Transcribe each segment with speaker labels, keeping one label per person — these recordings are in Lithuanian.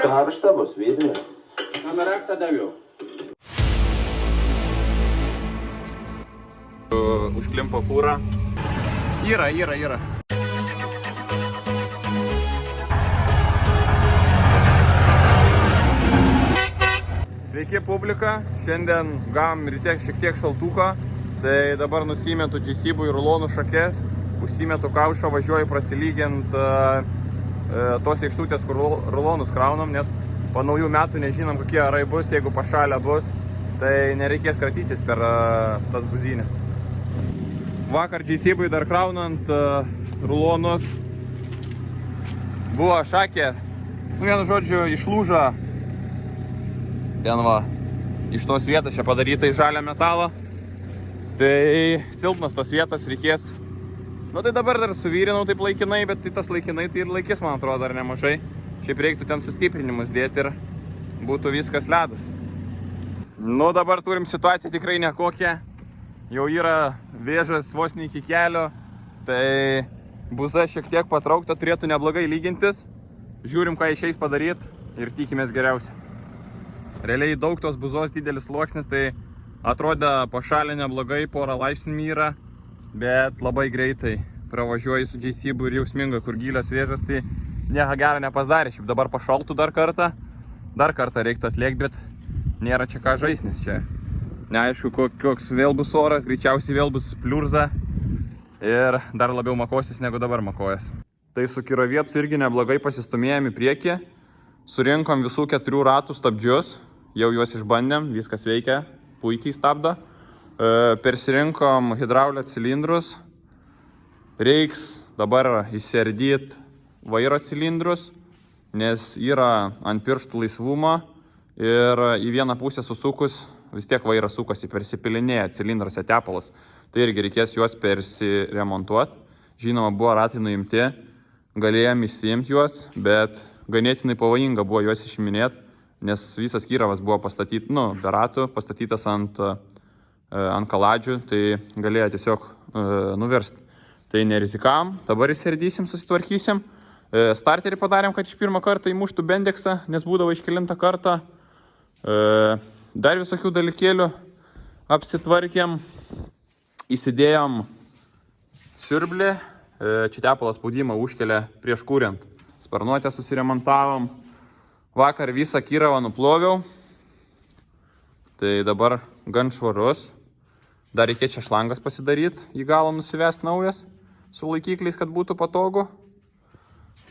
Speaker 1: Karšta bus, vidinė.
Speaker 2: Raktą daviau. Užklimpo fūrą. Yra. Sveiki publika, šiandien gavom ryte šiek tiek šaltuko, tai dabar nusimetu džesybų į rulonų šakes, užsimetu kaušą, važiuoju prasilygint tos aikštutės, kur rulonus kraunam, nes po naujų metų nežinom, kokie orai bus, jeigu pašalę bus, tai nereikės kratytis per tas buzynės. Vakar džesybui dar kraunant rulonus buvo šakė, vienu žodžiu, išlūža. Ten va, iš tos vietos čia padaryta iš žalio metalo. Tai silpnas tos vietos reikės. Nu tai dabar dar suvyrinau taip laikinai, bet tai tas laikinai tai ir laikys, man atrodo, dar nemažai. Šiaip reiktų ten sustiprinimus dėti ir būtų viskas ledas. Nu dabar turim situaciją tikrai nekokią. Jau yra vėžas vos ne iki kelio. Tai buza šiek tiek patraukta, turėtų neblogai lygintis. Žiūrim, ką išeis padaryti ir tikimės geriausia. Realiai daug tos buzos didelis sluoksnis, tai atrodė pašalinę blogai, porą laipsnių yra, bet labai greitai pravažiuoji su džesybu ir jausminga, kur gilios vėžas, tai nieko gero nepasidarė. Šiaip dabar pašaltų dar kartą reiktų atliekti, bet nėra čia ką žaisnis čia. Neaišku, koks vėl bus oras, greičiausiai vėl bus pliurza ir dar labiau makosis negu dabar makojas. Tai su kirovietu irgi neblogai pasistumėjom į priekį, surinkom visų 4 ratų stabdžius, jau juos išbandėm, viskas veikia, puikiai stabdo. Persirinkom hidraulio cilindrus, reiks dabar įsiardyti vairo cilindrus, nes yra ant pirštų laisvumo ir į vieną pusę susukus vis tiek vairas sukasi, persipilinėja cilindruose tepalas. Tai irgi reikės juos persiremontuoti. Žinoma, buvo ratai nuimti, galėjom išsiimti juos, bet ganėtinai pavojinga buvo juos išiminėti, nes visas kyravas buvo pastatytas, be ratų, pastatytas ant kaladžių, tai galėjo tiesiog nuversti. Tai nerizikavom, dabar įsiardysim, susitvarkysim. Starterį padarėm, kad iš pirmą kartą įmuštų bendeksą, nes būdavo iš kelintą kartą. Dar visokių dalykėlių apsitvarkėm, įsidėjom siurblį, čia tepalas spaudimą užkelia prieš kuriant. Sparnuotę susiremontavom, vakar visą kyravą nuploviau, tai dabar gan švarus. Dar reikės čia šlangas pasidaryti, į galą nusivest naujas su laikikliais, kad būtų patogu.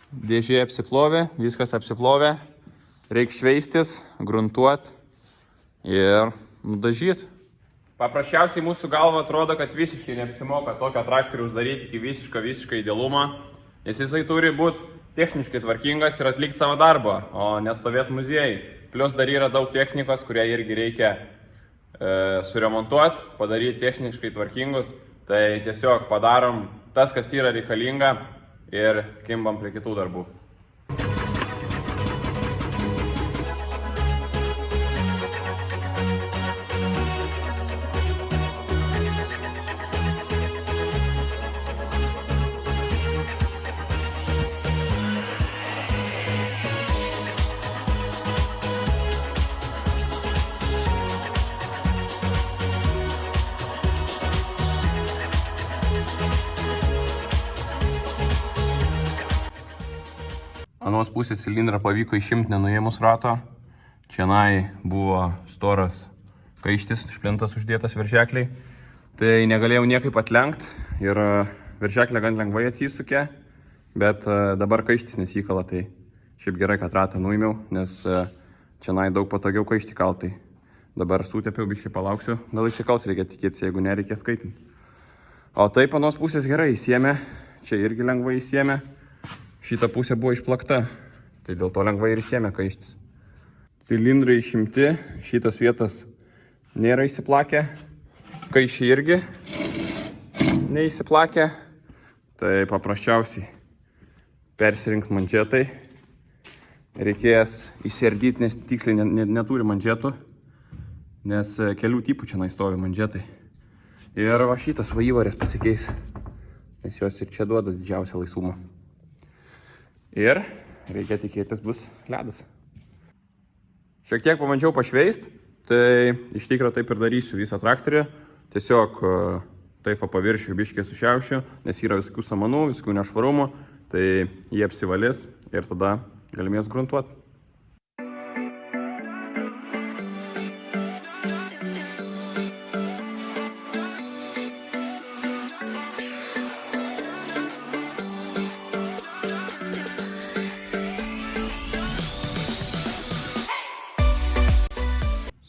Speaker 2: Dėžė apsiplovė, viskas apsiplovė, reikia šveistis, gruntuoti ir nudažyti. Paprasčiausiai mūsų galva atrodo, kad visiškai neapsimoka tokio traktoriaus daryti iki visišką idealumą, nes jisai turi būti techniškai tvarkingas ir atlikti savo darbą, o nestovėti muziejai. Plius dar yra daug technikos, kurią irgi reikia suremontuoti, padaryti techniškai tvarkingus. Tai tiesiog padarom tas, kas yra reikalinga ir kimbam prie kitų darbų. Anos pusės cilindrą pavyko išimti nenuėmus rato. Čianai buvo storas kaištis, šplintas uždėtas veržekliai. Tai negalėjau niekaip atlenkti ir veržeklė gan lengvai atsisukė, bet dabar kaištis nesikala, tai šiaip gerai, kad ratą nuėmiau, nes čianai daug patogiau kaišti kaltai. Dabar sutepiau, biškai palauksiu, gal įsikals, reikia tikėtis, jeigu nereikės skaitinti. O taip anos pusės gerai įsiėmė, čia irgi lengvai įsiėmė. Šita pusė buvo išplakta, tai dėl to lengvai ir įsiėmė kaištis. Cilindrai išimti, šitas vietas nėra įsiplakę, kaiščiai irgi neįsiplakę, tai paprasčiausiai persirinkti manžetai. Reikės įsiardyti, nes tiksliai neturi manžetų, nes kelių tipų čia stovi manžetai. Ir va šitas va įvarės pasikeis. nes jos ir čia duoda didžiausią laisvumą. Ir reikia tikėtis bus ledas. Šiek tiek pabandžiau pašveist, tai iš tikro taip ir darysiu visą traktorių. Tiesiog taifo paviršių biškiai sušiaušiu, nes yra visokių samanų, visokių nešvarumų, tai jie apsivalės ir tada galimės gruntuoti.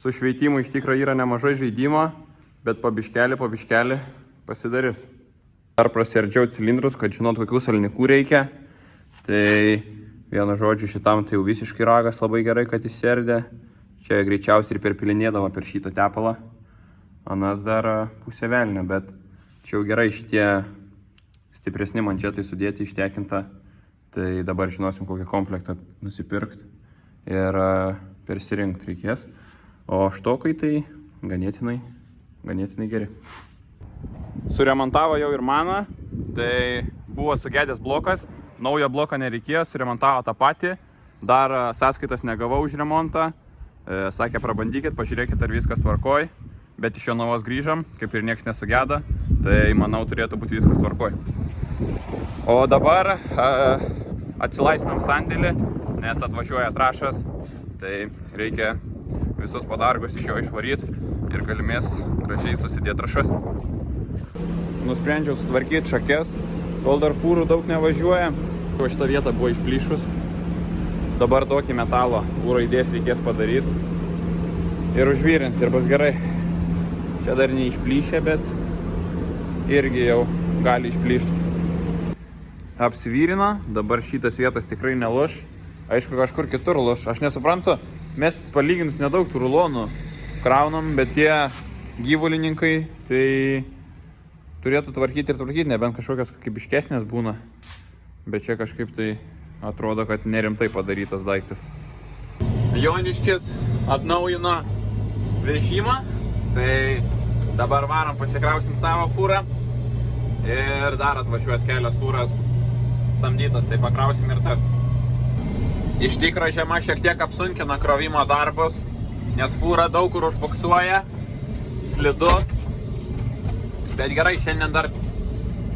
Speaker 2: Su šveitimu iš tikro yra nemažai žaidimo, bet pabiškelį pasidarys. Dar prasiardžiau cilindrus, kad žinot, kokių salnikų reikia. Tai vienu žodžiu šitam tai jau visiškai ragas labai gerai, kad įsiardė. Čia greičiausiai ir perpilinėdavo per šitą tepalą. Anas dar pusė velnio, bet čia jau gerai šitie stipresni manžetai sudėti ištekinta. Tai dabar žinosim, kokį komplektą nusipirkti ir persirinkti reikės. O štokai tai ganėtinai geri. Suremontavo jau ir maną, tai buvo sugedęs blokas, naujo bloką nereikėjo, suremontavo tą patį, dar sąskaitas negavau už remontą, sakė prabandykit, pažiūrėkit ar viskas tvarkoj, bet iš jo navos grįžom, kaip ir nieks nesugeda, tai manau turėtų būti viskas tvarkoj. O dabar atsilaisvinam sandėlį, nes atvažiuoja trašas, tai reikia visus padargus iš jo išvaryti ir galimės gražiai susidėti trašas. Nusprendžiau sutvarkyti šakes, kol dar fūrų daug nevažiuoja. O šitą vietą buvo išplyšus. Dabar tokį metalo raidės reikės padaryti ir užvyrinti ir bus gerai. Čia dar neišplyšė, bet irgi jau gali išplyšti. Apsivyrino, dabar šitas vietas tikrai neluš. Aišku, kažkur kitur luš. Aš nesuprantu, mes palyginus nedaug tų rulonų kraunam, bet tie gyvulininkai tai turėtų tvarkyti ir tvarkyti, nebent kažkokios kokybiškesnės būna. Bet čia kažkaip tai atrodo, kad nerimtai padarytas daiktas. Joniškis atnaujino vežimą, tai dabar varom pasikrausim savo fūrą ir dar atvažiuos kelios fūras samdytas, tai pakrausim ir tas. Iš tikro žiema šiek tiek apsunkina krovimo darbus, nes fūra daug kur užbuksuoja, slidu, bet gerai, šiandien dar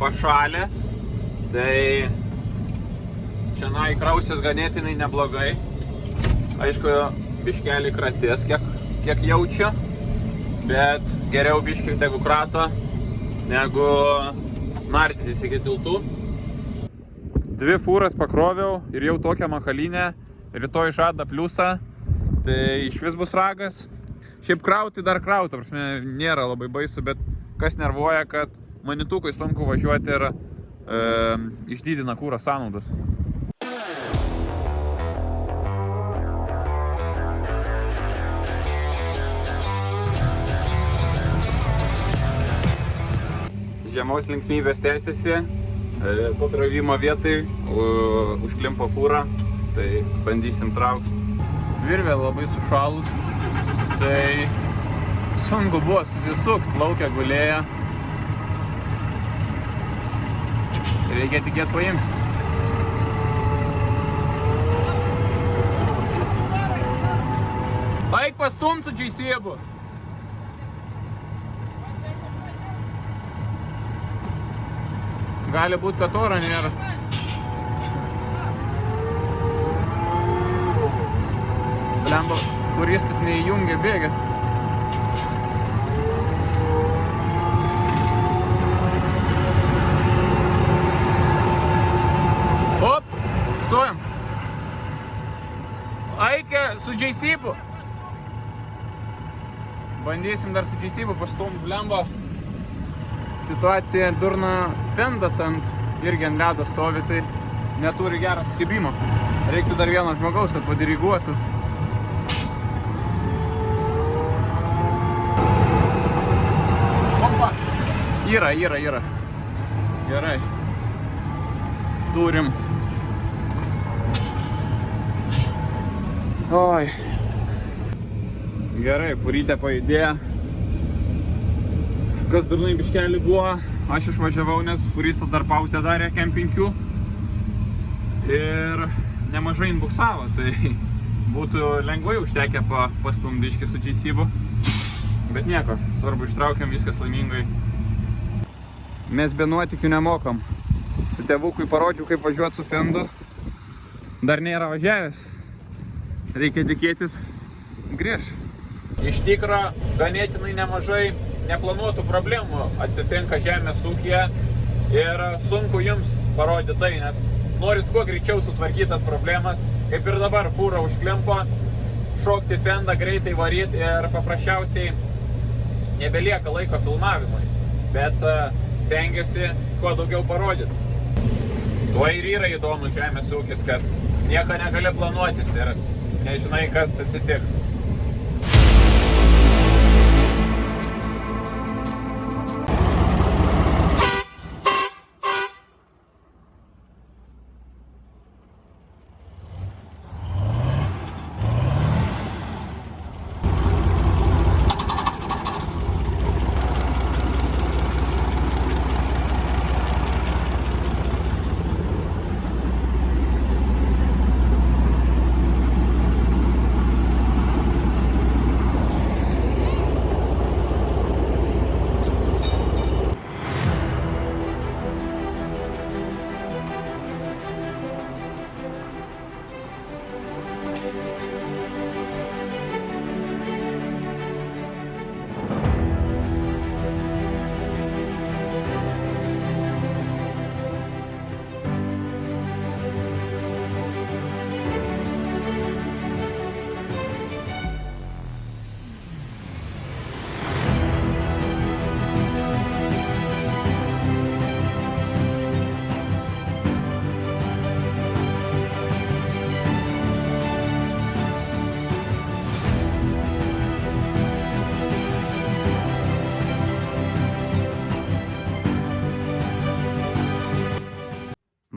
Speaker 2: pašalė, tai čia įkrausis ganėtinai neblogai. Aišku, biškelį kratės, kiek jaučiu, bet geriau biškį tegu krato, negu nardytis iki tiltų. 2 fūras pakroviau ir jau tokią makalinę, rytoj žada pliusą, tai iš vis bus ragas. Šiaip krauti dar krauti, nėra labai baisu, bet kas nervuoja, kad manitukui sunku važiuoti ir išdidina kūro sąnaudas. Žiemos linksmybės tęsiasi. Pakrovimo vietai užklimpo fūrą, tai bandysim traukti. Virvė labai sušalus, tai sunku buvo susisukti, laukia gulėja. Reikia tikėti paimti. Eik pastumt su džeisėbu. Gali būt, kad oro nėra. Blemba, turistas neįjungia bėgę. Op, stojam. Eikė su džeisėbu. Bandysim dar su džeisėbu pastumt, blemba. Situacija durna, fendas irgi ant ledo stovi, tai neturi gerą skibimo. Reiktų dar vieno žmogaus, kad padiriguotų. Opa! Yra. Gerai. Turim. Oi. Gerai, furytė pajudėjo. Kas durnai biškelį buvo, aš išvažiavau, nes furistas dar pauzę darė kempinkių ir nemažai inbuksavo, tai būtų lengvai užtekę pastumdiškį su GC-bu, bet nieko, svarbu ištraukiam, viskas laimingai. Mes be nuotikių nemokam. Tėvukui parodžiau, kaip važiuoti su Fendu, dar nėra važiavęs, reikia tikėtis grįž. Iš tikro, ganėtinai nemažai neplanuotų problemų atsitinka žemės ūkyje ir sunku jums parodyti tai, nes noris kuo greičiau sutvarkyti tas problemas, kaip ir dabar fūra užklimpo, šokti Fendą greitai varyti ir paprasčiausiai nebelieka laiko filmavimui, bet stengiuosi kuo daugiau parodyti. Tuo ir yra įdomus žemės ūkis, kad nieko negali planuotis ir nežinai, kas atsitiks.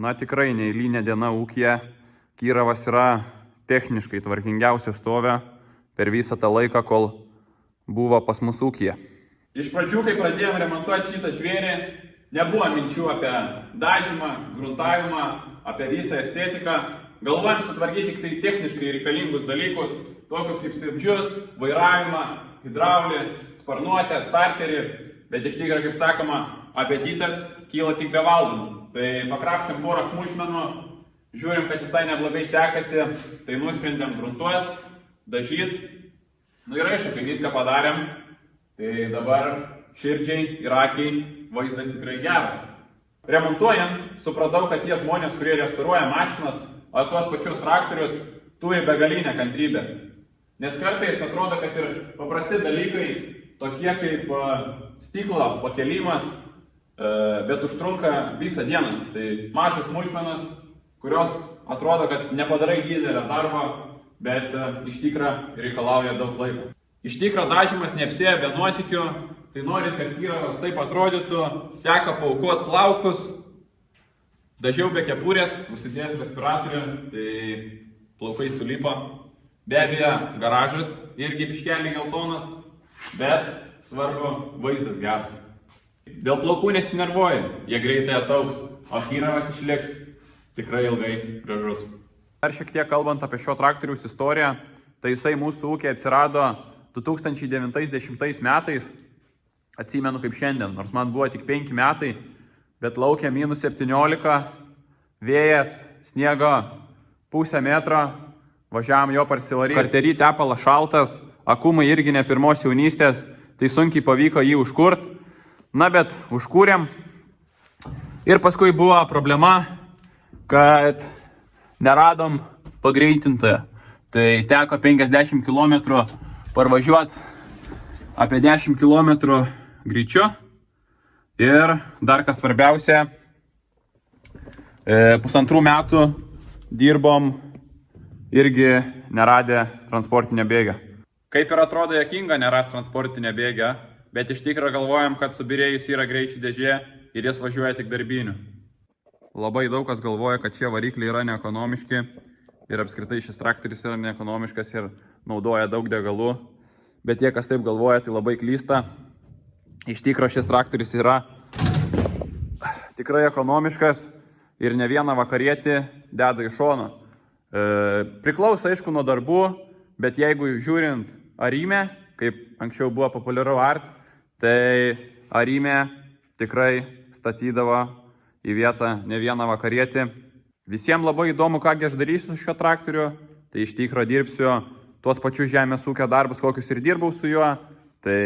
Speaker 2: Na tikrai neeilinė diena ūkyje. Kyravas yra techniškai tvarkingiausia stovė per visą tą laiką, kol buvo pas mus ūkyje. Iš pradžių, kai pradėjom remontuoti šitą žvėrį, nebuvo minčių apie dažymą, gruntavimą, apie visą estetiką. Galvojom sutvarkyti tik tai techniškai reikalingus dalykus, tokius kaip stabdžius, vairavimą, hidraulį, sparnuotę, starterį, bet iš tikrųjų, kaip sakoma, apetitas kyla tik be valdomų. Tai pakrapštėm porą smulkmenų, žiūrim, kad visai neblogai sekasi, tai nusprendėm gruntuoti, dažyti. Nu ir aišku, kai viską padarėm, tai dabar širdžiai ir akiai vaizdas tikrai geras. Remontuojant, supratau, kad tie žmonės, kurie restauruoja mašinas, ar tuos pačius traktorius, turi begalinę kantrybę. Nes kartais atrodo, kad ir paprasti dalykai, tokie kaip stiklo pakelimas, bet užtrunka visą dieną. Tai mažas smulkmenas, kurios atrodo, kad nepadarai didelio darbo, bet iš tikro reikalauja daug laiko. Iš tikro dažymas neapsėja be nuotykių, tai norint, kad Kyravas taip atrodytų, teko paaukoti plaukus, dažiau be kepurės, užsidėjęs respiratorių, tai plaukai sulipo. Be abejo, garažas irgi biškelį geltonas, bet svarbu, vaizdas geras. Dėl plaukų nesinervuoju, jie greitai ataugs, o Kyravas išliks tikrai ilgai gražus. Dar šiek tiek kalbant apie šio traktoriaus istoriją, tai jisai mūsų ūkiai atsirado 2090 metais, atsimenu kaip šiandien, nors man buvo tik 5 metai, bet laukia -17, vėjas, sniego pusę metro, važiavam jo parsivaryti. Karterį tepalas šaltas, akumai irgi ne pirmos jaunystės, tai sunkiai pavyko jį užkurt. Na, bet užkūrėm. Ir paskui buvo problema, kad neradom pagreitintojo. Tai teko 50 km parvažiuoti apie 10 km greičiu. Ir dar kas svarbiausia, 1,5 metų dirbom irgi neradę transportinę bėgę. Kaip ir atrodo juokinga neras transportinę bėgę, bet iš tikrųjų galvojam, kad subirėjus yra greičių dėžė ir jis važiuoja tik darbiniu. Labai daug kas galvoja, kad šie varikliai yra neekonomiški ir apskritai šis traktorius yra neekonomiškas ir naudoja daug degalų. Bet tie, kas taip galvoja, tai labai klysta. Iš tikrųjų šis traktorius yra tikrai ekonomiškas ir ne vieną vakarietį deda į šoną. Priklauso aišku nuo darbų, bet jeigu žiūrint Arime, kaip anksčiau buvo populiaru art, tai Arime tikrai statydavo į vietą ne vieną vakarietį. Visiems labai įdomu, kągi aš darysiu su šiuo traktoriu, tai iš tikro dirbsiu tuos pačius žemės ūkio darbus, kokius ir dirbau su juo. Tai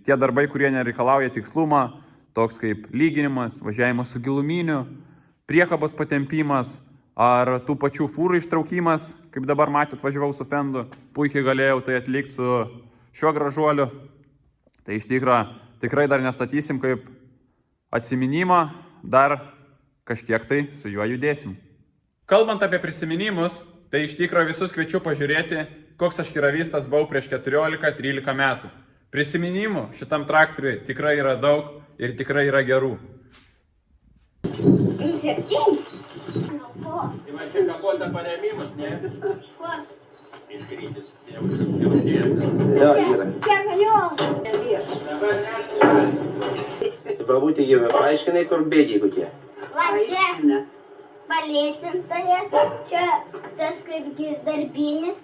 Speaker 2: tie darbai, kurie nereikalauja tikslumo, toks kaip lyginimas, važiavimas su giluminiu, priekabos patempimas ar tų pačių fūrų ištraukimas, kaip dabar matėt, važiavau su Fendu, puikiai galėjau tai atlikti su šiuo gražuoliu. Tai iš tikro tikrai dar nestatysim kaip atsiminimą, dar kažkiek tai su juo judėsim. Kalbant apie prisiminimus, tai iš tikro visus kviečiu pažiūrėti, koks aš kiravystas buvau prieš 14-13 metų. Prisiminimų šitam traktoriui tikrai yra daug ir tikrai yra gerų.
Speaker 1: Man čia kakota paremimas, ne?
Speaker 3: Ko?
Speaker 1: Iškrytis.
Speaker 4: Да, Ира.
Speaker 3: Čia galiu.
Speaker 4: Babutė jau paaiškinai, kur bėgiai kokie.
Speaker 3: Va čia palėtintojas, čia tas kaip darbinis,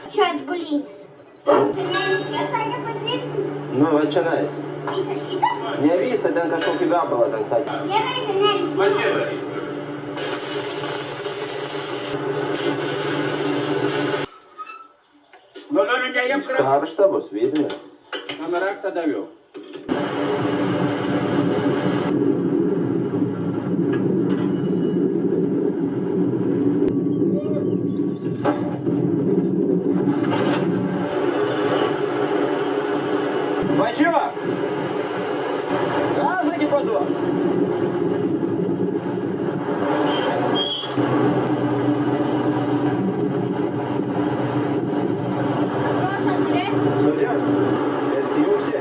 Speaker 3: čia atbulinis. Senelis jie sakė patvirtinti.
Speaker 4: Nu, va čia nais.
Speaker 3: Visą šitą?
Speaker 4: Ne visą, ten kažkokį gabalą ten sakė.
Speaker 3: Gerai, senelis.
Speaker 1: Va čia darys. Nu, noriu ne jiems raktą.
Speaker 4: Karšta bus, vidinė.
Speaker 1: Man raktą daviau.
Speaker 4: Važiuok! Gazą iki paduok!
Speaker 3: Rosa turi?
Speaker 4: Turiu. Įsijungsi.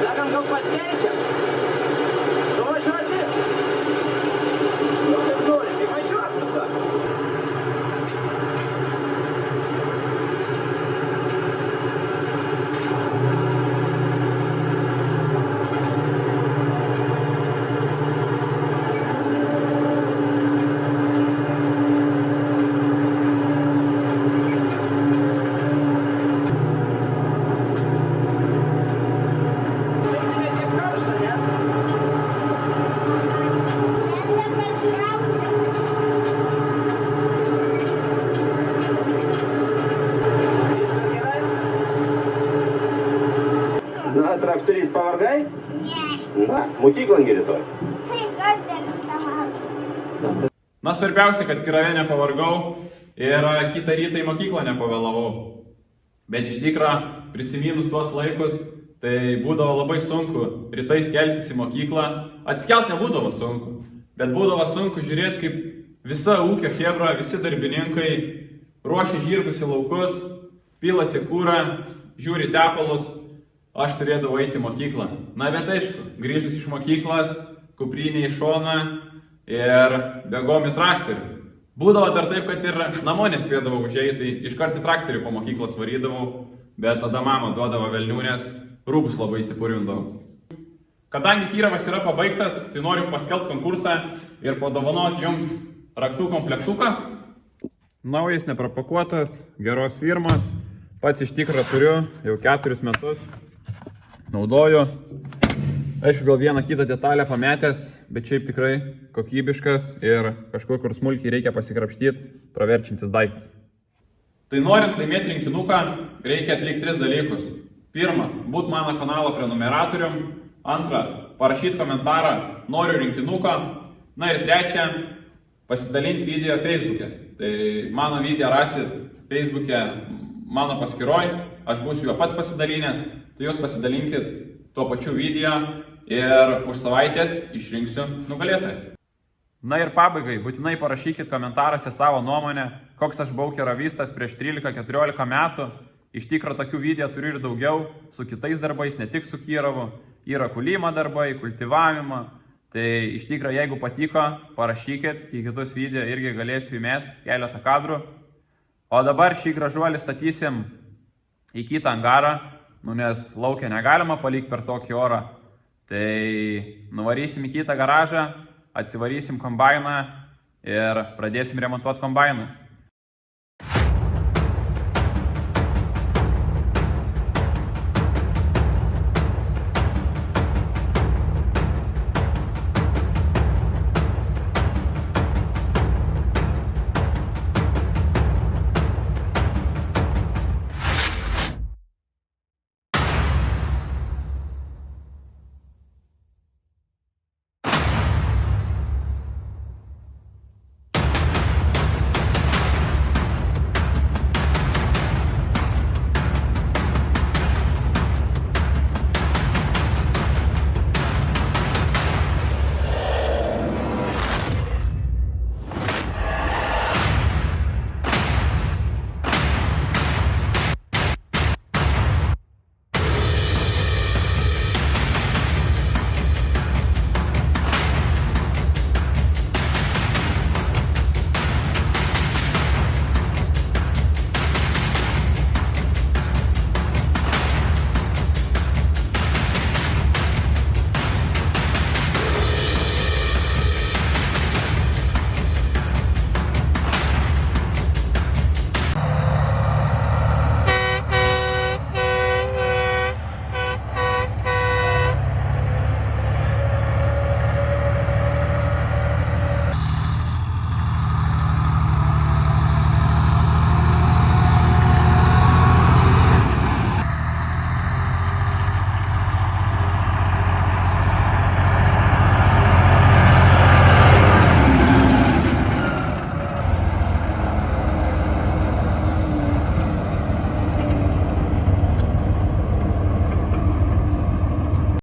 Speaker 4: Sakam, gal pasiekia? Nuvažiuosi? Nu, kaip nori, tai važiuok tada. Šiandien tiek karšta, ne?
Speaker 3: Lenda per traukti.
Speaker 4: Viskas gerai? Na, traktorist pavargai?
Speaker 3: Ne.
Speaker 4: Na, mokyklon gi rytoj.
Speaker 3: Tai kas dar savaitę?
Speaker 2: Na, svarbiausia, kad kirave nepavargau ir kitą rytą į mokyklą nepavėlavau. Bet iš tikro, prisiminus tuos laikus, tai būdavo labai sunku rytais keltis į mokyklą. Atskelt nebūdavo sunku, bet būdavo sunku žiūrėti, kaip visa ūkio chebra, visi darbininkai ruošia žirgus į laukus, pilasi kūrą, žiūri tepalus, aš turėdavau eiti į mokyklą. Na, bet aišku, grįžus iš mokyklos, kuprinė į šoną ir bėgom į traktorių. Būdavo dar taip, kad ir namo nespėdavau užeiti, iškart į traktorių po mokyklos varydavau, bet tada mama duodavo velniūnės, rūbus labai įsipurvindavau. Kadangi kiravas yra pabaigtas, tai noriu paskelbti konkursą ir padovanoti jums raktų komplektuką. Naujas, neprapakuotas, geros firmos, pats iš tikro turiu, jau 4 metus naudoju. Aišku, gal vieną kitą detalę pametęs, bet šiaip tikrai kokybiškas ir kažkur, kur smulkiai reikia pasikrapštyti, praverčiantis daiktas. Tai norint laimėti rinkinuką, reikia atlikti 3 dalykus. Pirma, būti mano kanalo prenumeratorium. Antra, parašyti komentarą, noriu rinkinuką. Na ir trečia, pasidalinti video Facebook'e. Tai mano video rasit Facebook'e mano paskyroj, aš būsiu juo pats pasidalinęs, tai jūs pasidalinkit tuo pačiu video ir už savaitės išrinksiu nugalėtoją. Na ir pabaigai, būtinai parašykit komentaruose savo nuomonę, koks aš buvau kerovistas prieš 13-14 metų. Iš tikro tokių video turiu ir daugiau, su kitais darbais, ne tik su Kirovu. Yra kulimo darbai, kultivavimo. Tai iš tikro, jeigu patiko, parašykit, į kitus video irgi galėsiu įmesti keletą kadrų. O dabar šį gražuolį statysim į kitą angarą, nes laukia negalima palikti per tokį orą. Tai nuvarysim į kitą garažą, atsivarysim kombainą ir pradėsim remontuoti kombainą.